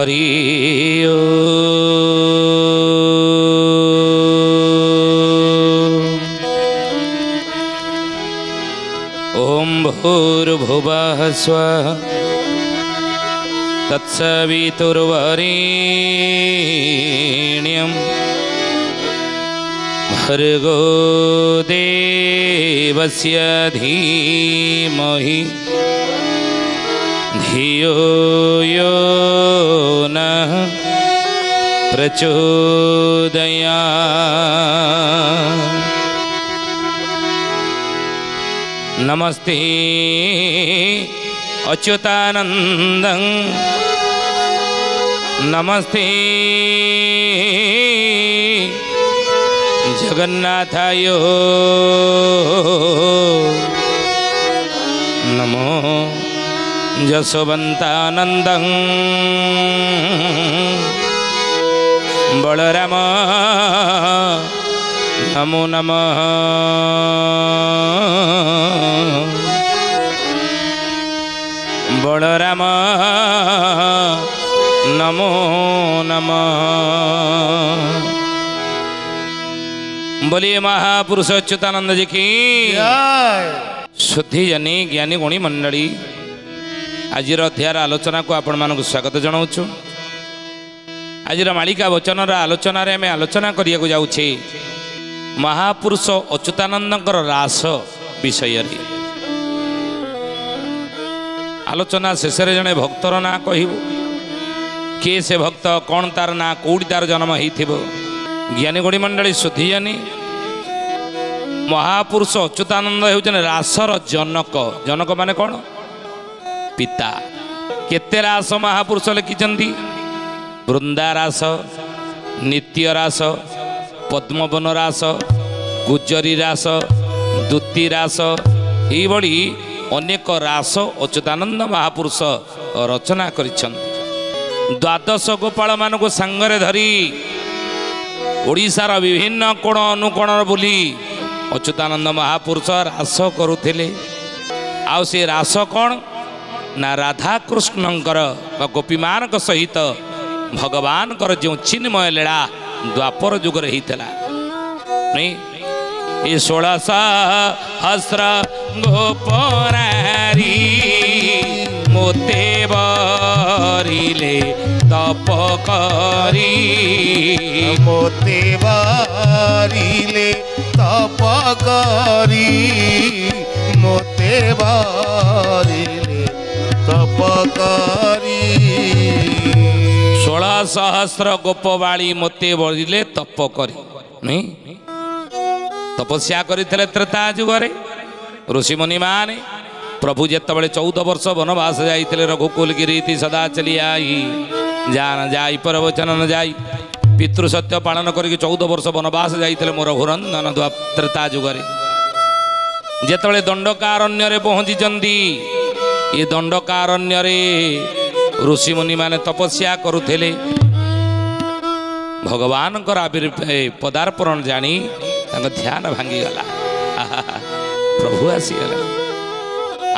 हरि ओम भूर्भुवः स्वः तत्सवितुर्वरेण्यं भर्गो देवस्य धीमहि धियो यो नः प्रचोदयात्। नमस्ते अच्युतानन्दं नमस्ते जगन्नाथाय नमो जसवन्तानन्दं बलराम नमो नमः। बलराम नमो नमः। बोलिए महापुरुष अच्युतानंद जी की शुद्धि जनी ज्ञानी गुणी मंडली आज अध्याय आलोचना को आपण मानक स्वागत जनाऊँ। आज मालिका वचन आलोचन आम आलोचना करिया जाऊे महापुरुष अच्युतानंदर रास विषय आलोचना शेष जड़े भक्तर ना कहबू किए से भक्त कौन तार ना कौटी तार जन्म हो ज्ञानी गुणी मंडली शुद्धि जानी महापुरुष अच्युतानंद होउछन रासर जनक। जनक माने कौन? पिता। केते रास महापुरुष लिखिचंती? वृंदा रास, नित्य रास, पद्मवन रास, गुजरी रास, दूती रास, यही अनेक रास अच्युतानंद महापुरुष रचना करिछंती। द्वादश गोपाल मानक सांगरे धरी ओडिशार विभिन्न कोण अनुकोण बुली अच्युतानंद महापुरुष रास करुथिले। आउ से रास कौन ना राधाकृष्णंकर गोपीमानक सहित भगवान कर जो चिन्मय लीला द्वापर जुगर होता नहीं। ये 16,000 गोपरारी मोते बरिले तप करी मोते बरिले तप करी मोते बरिले तप करी 16,000 गोपवाणी मोते बरिले तप करी नहीं। तपस्या करते त्रेता जुगरे ऋषि मुनि माने प्रभु जितेबाला 14 वर्ष वनवास जाते रघुकुल गिरी सदा चली आई जान जाई पर वचन न जाई पितृ सत्य पालन करके 14 वर्ष वनवास जाते मोर रघुनंदन त्रेता जुगरे जितेबाला दंडकारण्य पहुँची ये दंडकारण्य ऋषि मुनि माने तपस्या करुले भगवान पदार्पण जानी ध्यान भांगीगला। प्रभु आसीगला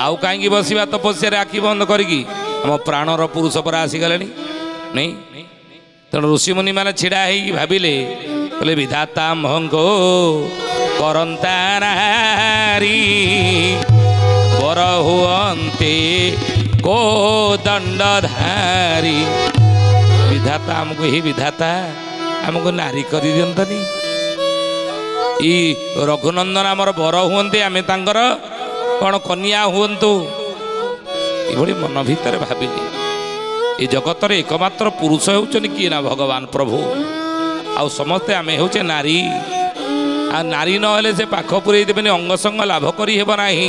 आउ कहीं बसवा तपस्या आखि बंद करी आम प्राणर पुरुष पर आसीगले नहीं। तेणु ऋषि मुनि मैंने छिड़ा हो भाविले बोले विधाता महंगो करंता नारी बर हुअन्ते को दंडधारी। विधाता आमको ही विधाता आमको नारी कर दिंतनी ई रघुनंदन आमर बर हुअन्ते आमे तांकर कौन कन्या हुअन्तु ये मन भीतर भाविली। ये जगत एकमात्र पुरुष होउछन किए ना भगवान प्रभु आउ समस्ते आमे होचे नारी आ नारी न हेले से पाख पुरई देबेनी अंग संग लाभ करी हेब नाही।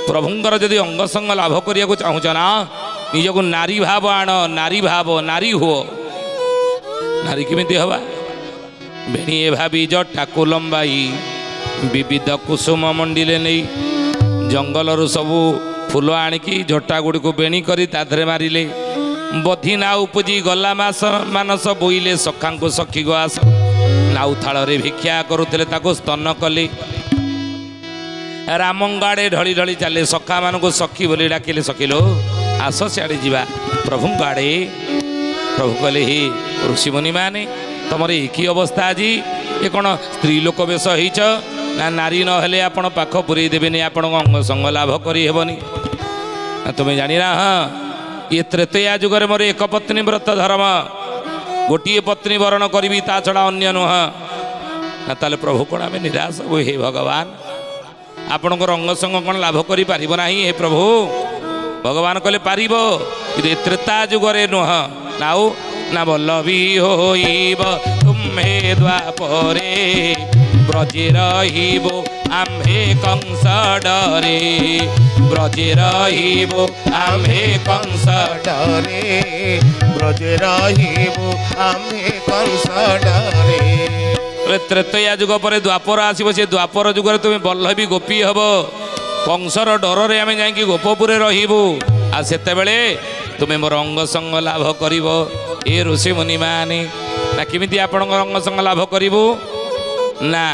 प्रभुंकर जदि अंग संग लाभ करिया को चाहूछ ना निजको नारी भाव आण नारी भाव नारी हुओ। नारी केमिति हवा भेणी भावी जटाको लंबाई विविध कुसुम मंडिले नहीं जंगल सबू फूल आणिकी झटा गुड़ी को बेणी करी ताधरे मारिले बधी ना उपजी गला मास मानस बोईले सखा को सखी गो आस नाउ थाल भिक्षा करुले स्तन कले रामंगाड़े ढली ढली चले सखा मान को सखी बोली डाकिले सखिलो आस सियाड़े जीवा प्रभु आड़े प्रभु कहले हे ऋषिमुनि माने तुमर एक अवस्था आज ये कौन स्त्री लोक बेश होइछ ना नारी नहेले आपण पाख पुरई देबेनि आपण अंग संग लाभ करी हेबनी तुम्हें जानी ना हाँ ये त्रेतया जुगरे मोर एक पत्नी व्रत धर्म गोटे पत्नी वरण करी ता छड़ा अन्य नुह ना ताले प्रभु कौन आम निराश हो हे भगवान आपणकर अंग संग कौन लाभ करी पारिबो नाही हे प्रभु भगवान कहले पारिबो कि त्रेता जुगरे नुह नाउ ना बल्लभी होइब तुम्हे द्वापरे ब्रजे रहिबो आम्हे कंस डरे ब्रजे रहिबो आम्हे कंस डरे ब्रजे रहिबो आम्हे कंस डरे त्रेतया जुग पर द्वापर आसब से द्वापर जुगर तुम बल्लभी गोपी हब कंसर डर रे आम जा गोपपुरे रहिबु आ सेते बेले तुम्हें मोर अंग संग लाभ करिब ए ऋषि मुनि माने ना किमिति आपण अंग संग लाभ करिबु ना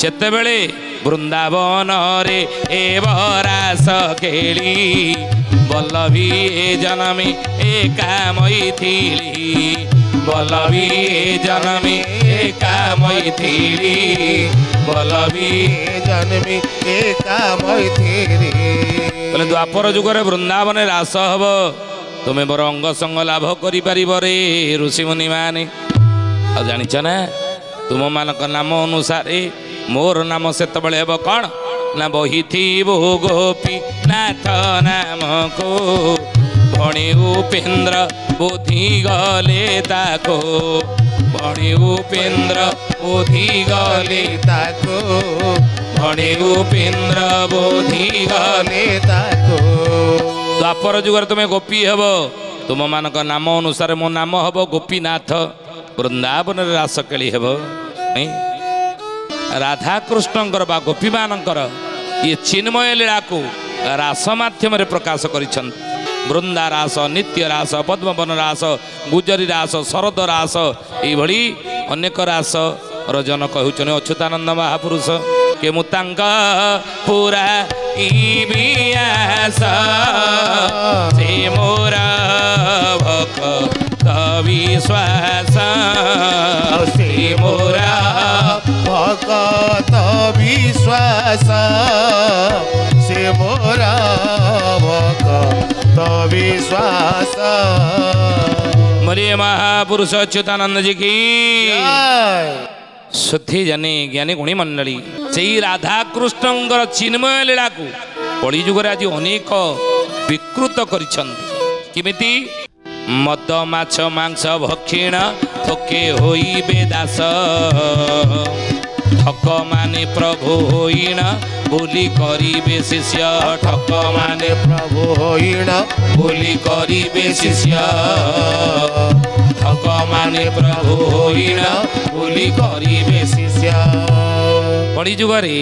सेते बेले वृंदावन रे ए बरास खेली बल्लभी ए जनमी एका मैथिली बल्लभी ए जनमी एका मैथिली बल्लभी जन्मी एका मैथिली बोले द्वापर जुगरे वृंदावन रास हब तुम्हें मोर अंग संग लाभ करि परिबो रे ऋषि मुनि माने आ जानिछ ना तुम मानक नाम अनुसार मोर नाम सेत बेले हेब कौन ना बहिथिबो गोपी नाथ नाम को भणी उपेन्द्र बुद्धि गले ताको भणी उपेन्द्र बुद्धि गले ताको भणी उपेन्द्र बुद्धि गले ताको द्वापर जुगर तुम्हें गोपी हेब तुम मानक नाम अनुसार मो नाम हेब गोपीनाथ वृंदावन रास केली हेब नहीं राधा कृष्णंकर बा गोपी मानकर ये चिन्मय लीला को रास माध्यम प्रकाश करिछन वृंदा रास नित्य रास पद्मवन रास गुजरी रास शरद रास ये अनेक रास रजन कहउछन अच्युतानंद महापुरुष के मुतांग पूरा इबियास से मोरा भक्त विश्वास से मोरा भक्त विश्वास से मोरा भक्त विश्वास मरिय महापुरुष अच्युतानंद जी की शुद्धि जने ज्ञानी गुणी मंडली से राधा कृष्णंकर चिन्मय लीला को कली जुगरे आज अनेक विकृत करिमिति मद माछ मांस भक्षिण थोके होइबे दास ठक माने प्रभु होइण बोली करिबे शिष्य ठक माने प्रभु होइण बोली करिबे शिष्य ठक माने प्रभु होइण बोली करिबे शिष्य कली जुगरे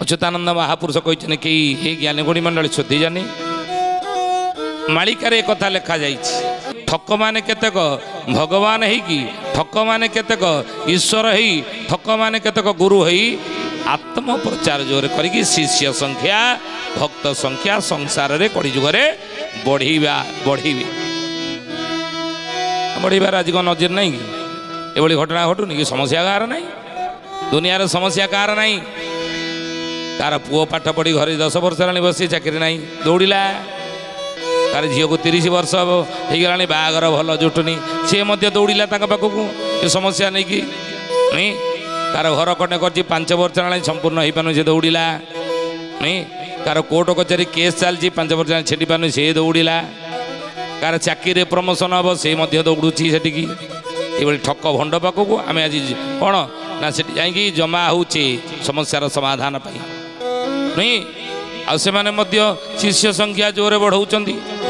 अच्युतानंद महापुरुष कहते कि हे ज्ञानी गुणी मंडली शुद्धि जानी मालिकार एक कथा लिखा जाइछि ठक माने केतेक भगवान है कि ठक माने केतेक ईश्वर है ठक माने केतेक गुरु है आत्म प्रचार जोर करी शिष्य संख्या भक्त संख्या संसार रे कड़ी जुगरे बढ़ीबा बढ़ीबे बढ़ीबार आज कौन नजर नहीं कि एभली घटना घटुनि कि समस्या कार नहीं दुनिया रे समस्या कार नहीं तार पुओ पाठ पढ़ी घरे 10 वर्ष हेलाणी बसी चाकरी नहीं दौड़िला तार झील को 30 वर्ष हो गला बाहागर भल जुटुनी सी दौड़िला पाखक ये समस्या नहीं कि नहीं तार घर कटे कर 5 वर्ष हेलाणी संपूर्ण हो पानु से दौड़िला नहीं तार कोर्ट कचेरी केस चलती 5 वर्ष छेटी पानु से दौड़िला कार चाकरी प्रमोशन हम से दौड़ुची सेटिकी ये ठक भंड पाखक आम आज कौन ना से जा जमा होचे समस्यार समाधान पाई नहीं आ से शिष्य संख्या जोरे बढ़ाऊँ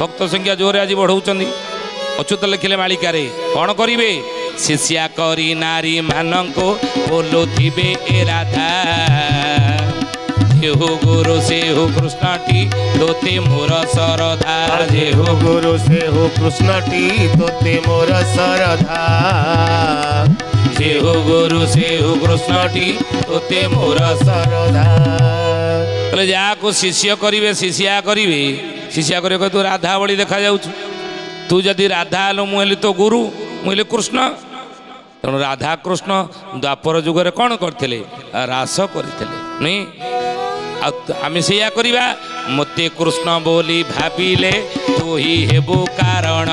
भक्त संख्या जोरे आज बढ़ाऊँ अच्युत लिखिले मालिकारे कौन करिवे शिष्या करी नारी मानको बोलुथिबे ए राधा जेहु गुरु से हो कृष्णटी तोते मोर सरधा जेहु गुरु से हो कृष्णटी तोते मोर सरधा जेहु गुरु से हो कृष्णटी तोते मोर सरधा जहाँ को शिष्य करिवे शिष्या करिवे शिष्या करिवे तू राधा बड़ी देखा जाउछु तू जदि राधा हेलु मुझे तो गुरु मुझे कृष्ण तेणु राधा कृष्ण द्वापर जुगरे कौन करते रास करते नहीं आम से करवा मते कृष्ण बोली भाविले तू ही हेबु कारण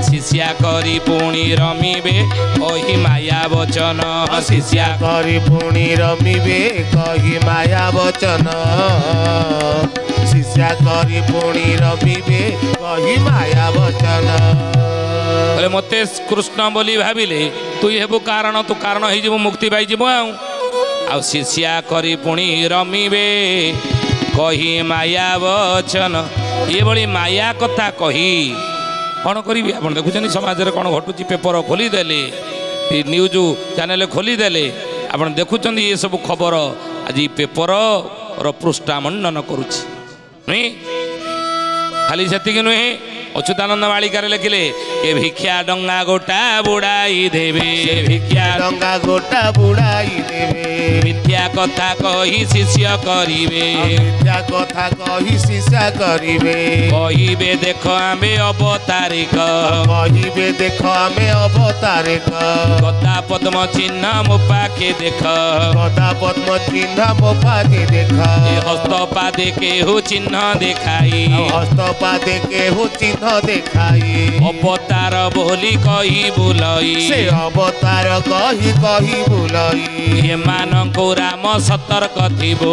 शिष्या करी पुणी रमिबे कही माया वचन शिष्या करी पुणी रमिबे कही माया वचन शिष्या करी पुणी रमिबे कही माया वचन बोले मते कृष्ण बोली भाविले तू हेबु कारण तू कारण हो मुक्ति पाई आ शिष्या करी पुणी रमिबे कही माया वचन ये बड़ी माया कथा कही कौन करी आप देखुं समाज में कौन घटुची पेपर खोलीदेले न्यूज चैनल खोलीदेले आप देखुं ये सब खबर आज पेपर पृष्ठा मंडन करुच्ची नहीं खाली से नुहे अच्युतानंद मालिकार लिखिले ए भिक्षा डंगा गोटा बुड़ाई देवे भिक्षा डंगा गोटा बुड़ाई देवे मिथ्या कथा कही शिष्य करिवे मिथ्या कथा कही शिष्य करिवे कहिबे देख आमे अवतारिक कहिबे देख आमे अवतारिक गदा पद्म चिन्ह मो पाखे देख गदा पद्म चिन्ह मो पाखे देख ए हस्त पादे केहू चिन्ह देखाई हस्त पादे केहू चिन्ह देखाई अवतार बोली कही बुलई से अवतार कही कही बुलई एमानंकु राम सतर्क थिबो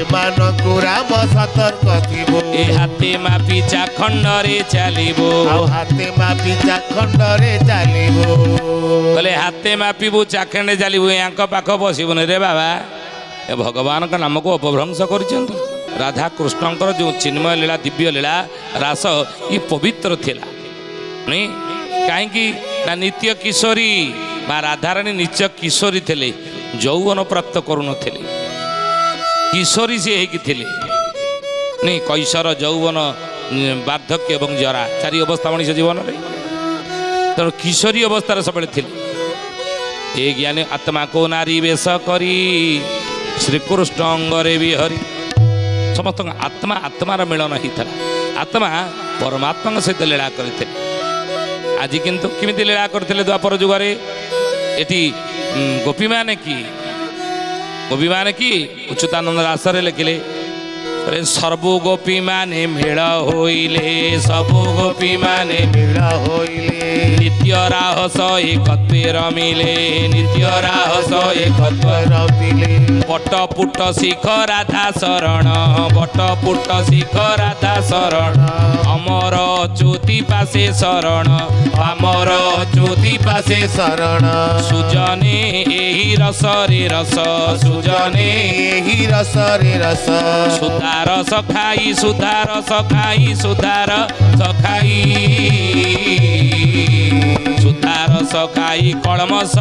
एमानंकु राम सतर्क थिबो ए हाथे मापी चाखंडरे चलिबो हाथे मापी चाखंडरे चलिबो बोले हाथे मापिबू चाखंडे चलिबू यांक पाख बसिबुनि रे बाबा ए भगवान का नाम को अपभ्रंश करिसेंत राधा कृष्णंकर जो चिन्मय लीला दिव्य लीला रास ये पवित्र थिला नहीं कहीं ना नित्य किशोरी माँ राधाराणी नित्य किशोरी थे यौवन प्राप्त करुनथिले किशोरी से थिले नहीं कैशोर यौवन वार्धक्य एवं जरा चारि अवस्था मनीष जीवन में तेणु किशोरी अवस्था सब ए ज्ञानी आत्मा को नारी वेश करी श्रीकृष्ण अंगरे भी हरि समस्त आत्मा आत्मार मिलन होता आत्मा परमात्मा सहित लीला करते आज किंतु किमिति लीला करते द्वापर जुगरे एटी गोपी माने की उच्युतानंद रासरे लिखिले सर्व गोपी माने मेल होइले सबु गोपी माने मेल होइले नित्य राहस एकत्वे रमिले नित्य राहस एकत्वे रमिले बटपुट शिख राधा शरण बटपुट शिख राधा शरण अमर ज्योति पासे शरण अमर ज्योति पासे शरण सुजने एही रस रे रस सुजने एही रस रे रस सुधार सखाई सुधार सखाई सुधार सखाई सुधार सखाई कलमस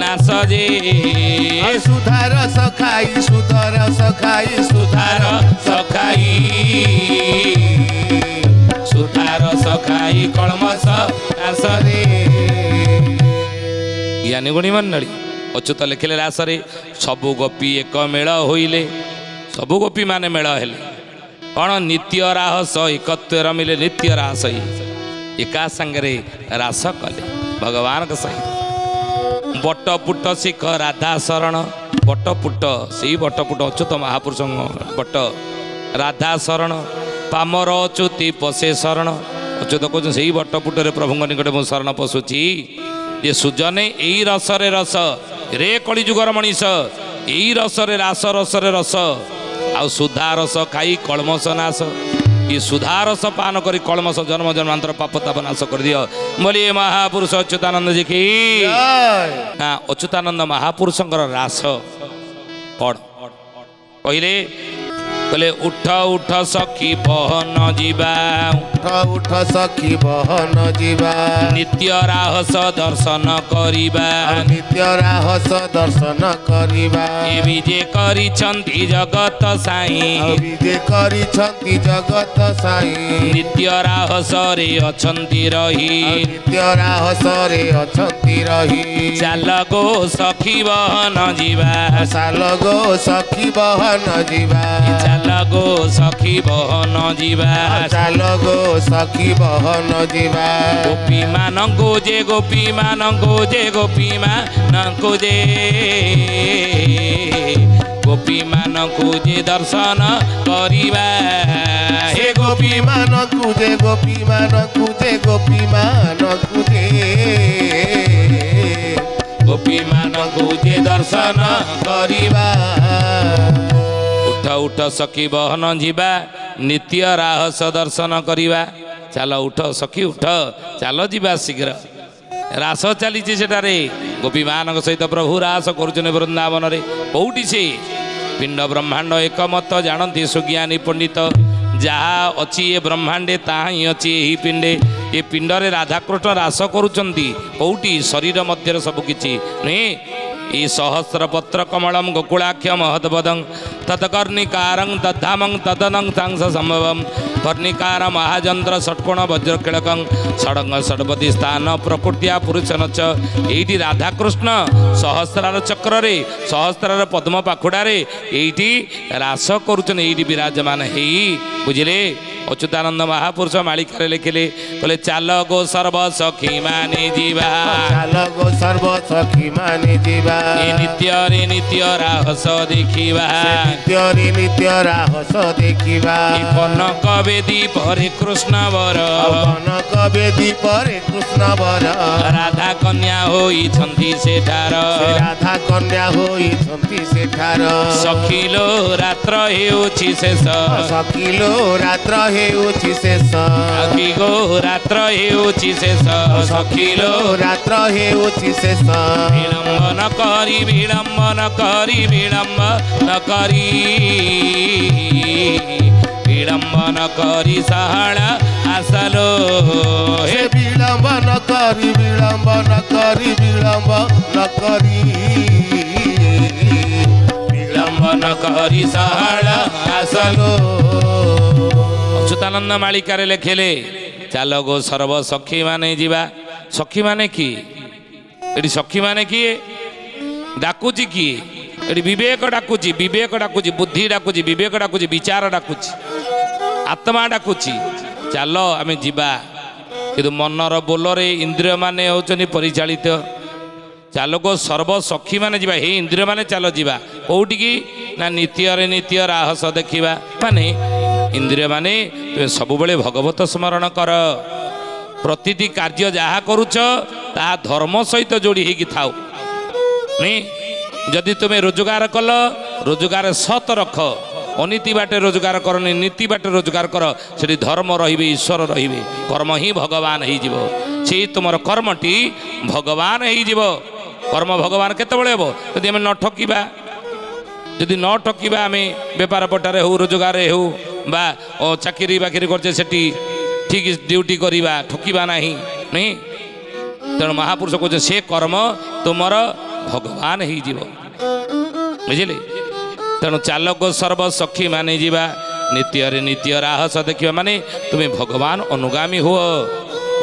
नाश जे सुधार सखाई सुधार सखाई सुधार सखाई सुधार सखाई कलमस नाश रे ज्ञानी गुणी मंडली अच्युत लिखिले रासरे सबु गोपी एक मेल होइले सबु गोपी माने मेल हेले कौन नित्य राहस एकत्व रमिले नित्य रास एका संगे रास कले भगवान के सहित बटपुट शिख राधा शरण बटपुट से बटपुट अच्युत महापुरुष बट राधा शरण पामर अच्युति पशे शरण अच्युत कहते से बटपुटे प्रभु निकट मु शरण पशुची ये सुजने यही रसरे रस रे कलिजुगर मनीष यही रसरे रास रसरे रस आ सुधा रस खाई कलमस नाश ये सुधा रस पान करी कलमस जन्म जन्मांतर पाप ताप नाश कर दियो बोलिए महापुरुष अच्युतानंद जी की ना अच्युतानंद महापुरुषंकर रास पढ़ कहले कहले उठ उठ सखी बहन जीवा उठ सखी बहन जीवा नित्य राहस दर्शन करिबा नित्य राहस दर्शन करिबा ए विजे करिछन्ति जगत साई विजे करिछन्ति जगत साई नित्य राहस रे अछन्ति रही नित्य राहस रे अछन्ति रही चाल गो सखी बहन जीवा चाल गो सखी बहन जीवा चाल गो सखी बहन जीवा चाल गो सखी बहन जीवा गोपी मानंको जे गोपी मानंको जे गोपी मानंको जे गोपी मानंको जे दर्शन करिबा हे गोपी मान कुजे गोपी मान कुजे गोपी मान कुजे गोपी मानंको जे दर्शन करिबा उठ उठ सखी बहन जीवा नित्य राहस दर्शन करिबा चल उठ सखी उठ चल जीवा शीघ्र रास चली सेठारे गोपी मान सहित प्रभु रास कर वृंदावन रे कौटी से पिंड ब्रह्मांड एकमत जानती सुज्ञानी पंडित जहाँ अच्छी ये ब्रह्मांडे ताहा ही अच्छी यही पिंडे ये पिंडरे राधाकृष्ण रास करुचंती कौटी शरीर मध्य सबकिछि नुहे ई सहस्र पत्र कमलम गोकुलाख्य महत्पदं तत्कर्णिकारं तद्धामं तदनं सांस संभवं कर्णिकार महाजंत्र षट्कोण वज्रकिलकं षडंग षडपति स्थान प्रकृत्या पुरुषनच एठी राधाकृष्ण सहस्रार चक्र रे सहस्रार पद्म पाखुड़ारे एठी रास करुचन एठी विराजमान हेई बुझिले अच्युतानंद महापुरुष मालिकार लिखिले कहले चाल गो सर्व सखी माने जीवा चाल गो सर्व सखी माने जीवा नित्य राहस देखिबा नित्य राहस देखिबा कनक बेदी परे कृष्ण वर कनक बेदी परे कृष्ण वर राधा कन्या होइछन्ति सेठार राधा कन्या होइछन्ति सेठार सखिलो रात्र हेउछि शेष सखिलो रात्र हेउछि शेष सखी गो रात्र हेउछि शेष सखिलो रात्र हेउछि शेष विलम्ब न करी विलम्ब न करी विलम्ब न करी विलम्ब न करी सहळ आसलो हे विलम्ब न करी विलम्ब न करी विलम्ब न करी विलम्ब न करी सहळ आसलो अच्युतानंद मालिकार लिखिले चाल गो सर्व सखी माने जीवा सखी माने की एटी सखी माने किए डाकुची किए एटी विवेक डाकुची बुद्धि डाकुची विवेक डाकुची विचार डाकुची आत्मा डाकुची चाल आमे जीवा किंतु मनर बोलरे इंद्रिय माने होचनी परिचालित चाल गो सर्व सखी माने जीवा हे इंद्रिय माने चाल जीवा कोउटी की ना नित्य राहस देखिबा माने इंद्रिय माने तुम सब बेले भगवत स्मरण कर प्रतिटी कार्य जहाँ करुच ताहा धर्म सहित जोड़ी होगी थाओ नहीं जदि तुम्हें रोजगार कल रोजगार सत रख अनीति बाटे रोजगार करनी नीति बाटे रोजगार कर से धर्म रे ईश्वर रे कर्म ही भगवान हो तुम कर्मटी भगवान हो कर्म भगवान केतबेले हेबो यदि आम न ठकिबा जदि न ठकिबा आम बेपार पटारे हो रोजगार हो बा चाकरी बाकरी करछे सेठी ठीक ड्यूटी करिबा ठकिबा नाही नहीं तेणु महापुरुष कहते से कर्म तुमर भगवान हो जीव बुझिले तेणु चालक सर्व सखी माने जीवा नित्य राहस देखिबा माने तुम्हें भगवान अनुगामी हो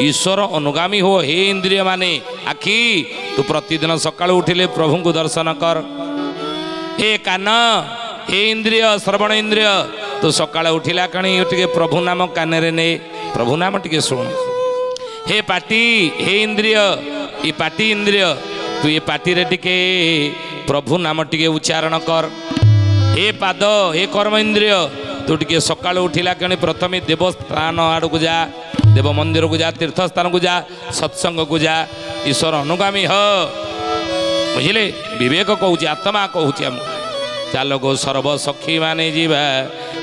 ईश्वर अनुगामी हो हे इंद्रिय माने आखि तू प्रतिदिन सकाळ उठिले प्रभु को दर्शन कर हे कान हे इंद्रिय श्रवण इंद्रिय तू सकाळ उठिला कणी टिके प्रभु नाम कानेरे ने प्रभु नाम टिके सुन हे पाटी हे इंद्रिय ये पाटी इंद्रिय तू ये पाटी रे टिके प्रभु नाम टिके उच्चारण कर हे पाद हे कर्म इंद्रिय तू टिके सकाळ उठिला कणी प्रथमे देवस्थान आड़ को जा देव मंदिर को जा तीर्थ स्थान को जा सत्संग को जा ईश्वर अनुगामी हो बुझिले विवेक कहूँ आत्मा कहूँ आम चाल गो सर्व सखी माने जीवा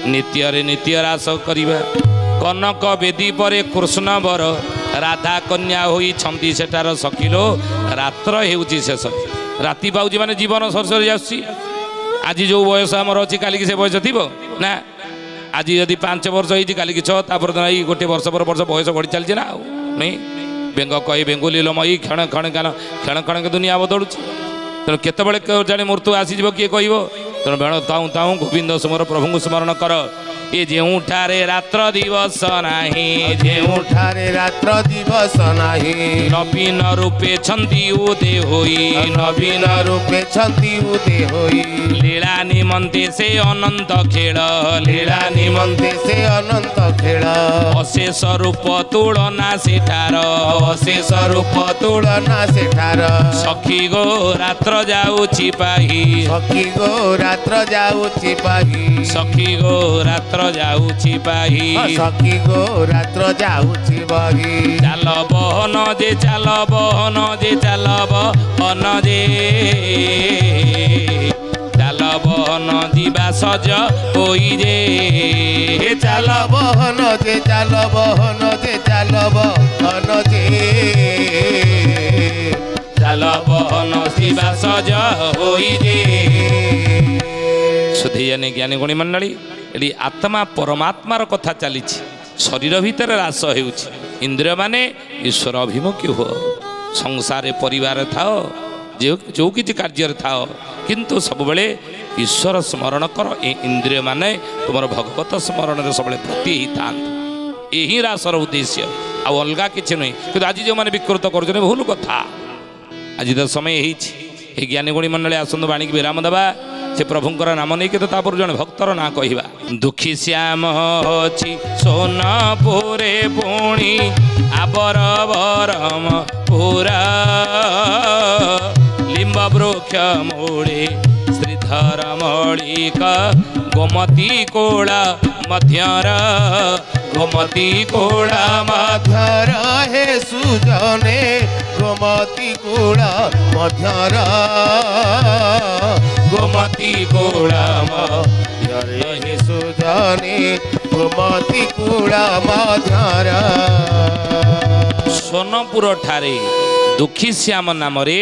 नित्य रास करिबा कनक बेदी परे कृष्ण वर राधा कन्या होई छंती सेठार सखिलो रात्र हेउची शेष राति पाउची माने जीवन सरसरी जाउची आज जो बयस आमर अच्छी काली से बयस थी ना आज यदि 5 वर्ष होती काली 6 तापर गोटे वर्ष पर वर्ष बयस बढ़ी चलती ना नहीं बेंग कही बेंगुली लमई क्षण क्षण के दुनिया बदलुँ तेणु केतबे जाने मृत्यु आसीज किए कह तेणु बेण ताऊँ गोविंद सुमर प्रभु स्मरण कर ଏ ଯେଉଁଠାରେ ରାତ୍ର ଦିବସ ନାହିଁ ଯେଉଁଠାରେ ରାତ୍ର ଦିବସ ନାହିଁ ନବୀନ ରୂପେ ଛନ୍ତି ଉଦେ ହୋଇ ନବୀନ ରୂପେ ଛନ୍ତି ଉଦେ ହୋଇ ଲୀଳା ନିମନ୍ତେ ସେ ଅନନ୍ତ ଖେଳ ଲୀଳା ନିମନ୍ତେ ସେ ଅନନ୍ତ ଖେଳ ଅଶେଷ ରୂପ ତୁଳନା ସେଠାର ଅଶେଷ ରୂପ ତୁଳନା ସେଠାର ସଖୀ ଗୋ ରାତ୍ର ଯାଉଛି ପାହି ସଖୀ ଗୋ ରାତ୍ର ଯାଉଛି ପାହି ସଖୀ ଗୋ ରାତ୍ର ଯାଉଛି ପାହି ସଖୀ ଗୋ ରାତ୍ର ଯାଉଛି ବହି ଚାଲ ବହନ ଯେ ଚାଲ ବହନ ଯେ ଚାଲ ବହନ ଯେ ଚାଲ ବହନ ଯିବା ସଜ ହୋଇ ଯେ ଚାଲ ବହନ ଯେ ଚାଲ ବହନ ଯେ ଚାଲ ବହନ ଯେ ଚାଲ ବହନ ଯିବା ସଜ ହୋଇ ଯେ ସୁଧୀଜନେ ଜ୍ଞାନୀ ଗୁଣୀ ମଣ୍ଡଳୀ ଏଠି ଆତ୍ମା ପରମାତ୍ମାର କଥା ଚାଲିଛି ଶରୀର ଭିତରେ ହ୍ରାସ ହେଉଛି ଇନ୍ଦ୍ରିୟ ମାନେ ଈଶ୍ୱର ଅଭିମୁଖୀ ହୁଅ ସଂସାରରେ ପରିବାର ଥାଅ ଯେଉଁ କିଛି କାର୍ଯ୍ୟରେ ଥାଅ କିନ୍ତୁ ସବୁବେଳେ ଈଶ୍ୱର ସ୍ମରଣ କର ଏ ଇନ୍ଦ୍ରିୟ ମାନେ ତୁମର ଭଗବତ ସ୍ମରଣରେ ସବୁବେଳେ ପ୍ରତି ହେଇଥାନ୍ତି ଏହି ହ୍ରାସର ଉଦ୍ଦେଶ୍ୟ ଆଉ ଅଲଗା କିଛି ନୁହେଁ କିନ୍ତୁ ଆଜି ଯେଉଁମାନେ ବିକୃତ କରୁଛନ୍ତି ଭୁଲ କଥା ଆଜି ତ ସମୟ ହେଇଛି ଏ ଜ୍ଞାନୀ ଗୁଣୀ ମଣ୍ଡଳୀ ଆସନ୍ତୁ ବାଣୀକି ବିରାମ ଦେବା ସେ ପ୍ରଭୁଙ୍କର ନାମ ନେଇକି ତ ତାପରେ ଜଣେ ଭକ୍ତର ନାଁ କହିବା ଦୁଃଖୀ ଶ୍ୟାମ ଅଛି ସୋନପୁରେ ପୁଣି ଆବର ବରମ ପୁରା ଲିମ୍ବ ବୃକ୍ଷ ମୂଳେ ଶ୍ରୀଧର ମଳିକ ଗୋମତୀ କୋଳ ମଧ୍ୟର ଗୋମତୀ କୋଳ ମଧ୍ୟର ହେ ସୁଜନେ ଗୋମତୀ କୂଳ ମଧ୍ୟର ଗୋମତୀ କୋଳ ମଧ୍ୟରେ ହେ ସୁଜନେ ଗୋମତୀ କୂଳ ମଧ୍ୟର ସୋନପୁର ଠାରେ ଦୁଃଖୀ ଶ୍ୟାମ ନାମରେ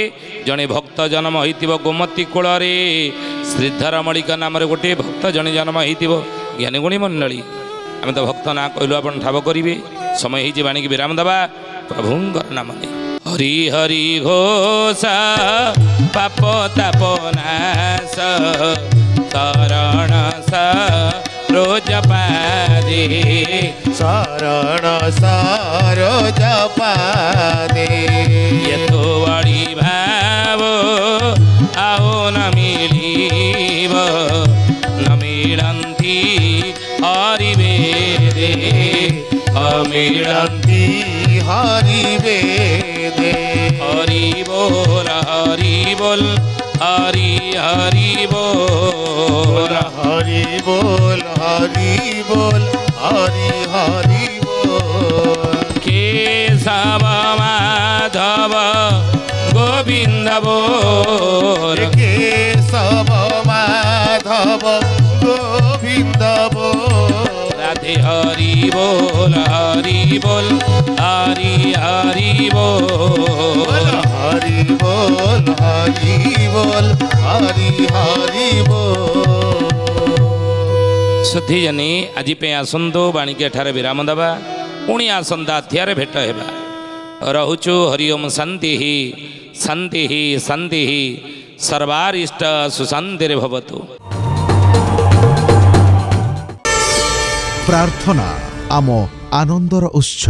ଜଣେ ଭକ୍ତ ଜନ୍ମ ହୋଇଥିବ ଗୋମତୀ କୂଳରେ ଶ୍ରୀଧର ମଳିକ ନାମରେ ଗୋଟିଏ ଭକ୍ତ ଜଣେ ଜନ୍ମ ହୋଇଥିବ ଜ୍ଞାନୀ ଗୁଣୀ ମଣ୍ଡଳୀ ଆମେ ତ ଭକ୍ତ ନାଁ କହିଲୁ ଆପଣ ଠାବ କରିବେ ସମୟ ହେଇଛି ବାଣୀକି ବିରାମ ଦେବା ପ୍ରଭୁଙ୍କର ନାମ ନେଇ ହରି ହରି ଘୋଷ ପାପ ତାପ ନାଶ ଶରଣ ରୋଜ ପାଦେ ଶରଣ ସରୋଜ ପାଦେ ଏଥୋ ବଳି ଭାବ ଆଉ ନ ମିଳିବ ନ ମିଳନ୍ତି ହରିବେଦେ ମିଳନ୍ତି ହରି ବେଦେ ହରି ବୋଲ ହରି ବୋଲ ହରି ହରି ବୋଲ ହରି ବୋଲ ହରି ବୋଲ ହରି ହରି ବୋଲ କେଶବ ମାଧବ ଗୋବିନ୍ଦ ବୋଲ କେଶବ ମାଧବ ଗୋବିନ୍ଦ ବୋଲ রাধে হরি বল হরি বল হরি হরি বল হরি বল হরি বল হরি হরি বল ସୁଧୀଜନୀ ଆଜି ପାଇଁ ଆସନ୍ତୁ ବାଣିଜ୍ୟ ଏଠାରେ ବିରାମ ଦେବା ପୁଣି ଆସନ୍ତା ଅଧ୍ୟାୟରେ ଭେଟ ହେବା ରହୁଛୁ ହରି ଓମ୍ ଶାନ୍ତି ଶାନ୍ତି ଶାନ୍ତି ସର୍ବାରିଷ୍ଟ ସୁଶାନ୍ତିରେ ଭବତୁ। ପ୍ରାର୍ଥନା ଆମ ଆନନ୍ଦର ଉତ୍ସ।